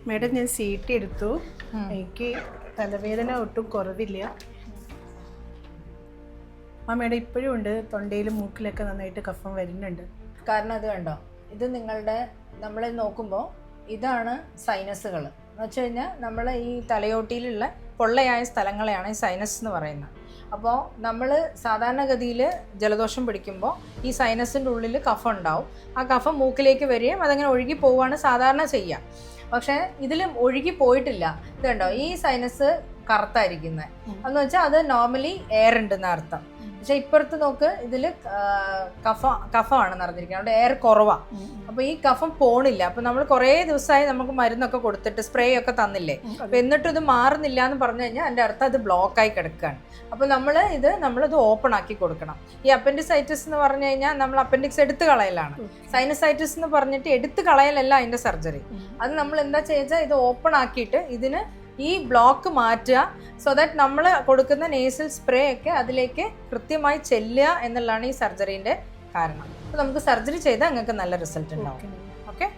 Madam ഞാൻ CT എടുത്തു. എനിക്ക് തലവേദന ഒട്ടും കുറവില്ല. ആ മേഡം ഇപ്പോഴും ഉണ്ട്, തൊണ്ടയിലും മൂക്കിലൊക്കെ നന്നായിട്ട് കഫം വരുന്നുണ്ട്. കാരണം അത് കണ്ടോ, ഇത് നിങ്ങളുടെ നമ്മൾ നോക്കുമ്പോൾ ഇതാണ് സൈനസുകൾ എന്ന് വെച്ച് കഴിഞ്ഞാൽ നമ്മൾ ഈ തലയോട്ടിയിലുള്ള പൊള്ളയായ സ്ഥലങ്ങളെയാണ് ഈ സൈനസ് എന്ന് പറയുന്നത്. അപ്പോൾ നമ്മൾ സാധാരണഗതിയിൽ ജലദോഷം പിടിക്കുമ്പോൾ ഈ സൈനസിൻ്റെ ഉള്ളിൽ കഫം ഉണ്ടാവും. ആ കഫം മൂക്കിലേക്ക് വരികയും അതങ്ങനെ ഒഴുകി പോവുകയാണ് സാധാരണ ചെയ്യുക. പക്ഷേ ഇതിൽ ഒഴുകി പോയിട്ടില്ല. ഇതുണ്ടോ, ഈ സൈനസ് കറുത്തായിരിക്കുന്നത് എന്ന് വെച്ചാൽ അത് നോർമലി എയർ ഉണ്ടെന്ന് അർത്ഥം. പക്ഷെ ഇപ്പുറത്ത് നോക്ക്, ഇതിൽ കഫമാണ് നിറഞ്ഞിരിക്കുന്നത്, അവിടെ എയർ കുറവാണ്. അപ്പോൾ ഈ കഫം പോണില്ല. അപ്പോൾ നമ്മൾ കുറേ ദിവസമായി നമുക്ക് മരുന്നൊക്കെ കൊടുത്തിട്ട് സ്പ്രേ ഒക്കെ തന്നില്ലേ, അപ്പോൾ എന്നിട്ടും ഇത് മാറുന്നില്ല എന്ന് പറഞ്ഞു കഴിഞ്ഞാൽ എൻ്റെ അർത്ഥം അത് ബ്ലോക്കായി കിടക്കുകയാണ്. അപ്പോൾ നമ്മളിത് ഓപ്പൺ ആക്കി കൊടുക്കണം. ഈ അപ്പൻഡിസൈറ്റിസ് എന്ന് പറഞ്ഞു കഴിഞ്ഞാൽ നമ്മൾ അപ്പൻഡിക്സ് എടുത്ത് കളയലാണ്. സൈനസൈറ്റിസ് എന്ന് പറഞ്ഞിട്ട് എടുത്ത് കളയലല്ല അതിൻ്റെ സർജറി. അത് നമ്മൾ എന്താ ചെയ്യുക, ഇത് ഓപ്പൺ ആക്കിയിട്ട് ഇതിന് ഈ ബ്ലോക്ക് മാറ്റുക, സോ ദാറ്റ് നമ്മൾ കൊടുക്കുന്ന നേസൽ സ്പ്രേ ഒക്കെ അതിലേക്ക് കൃത്യമായി ചെല്ലുക എന്നുള്ളതാണ് ഈ സർജറീൻ്റെ കാരണം. അപ്പോൾ നമുക്ക് സർജറി ചെയ്താൽ നിങ്ങൾക്ക് നല്ല റിസൾട്ട് ഉണ്ടാവും. ഓക്കെ.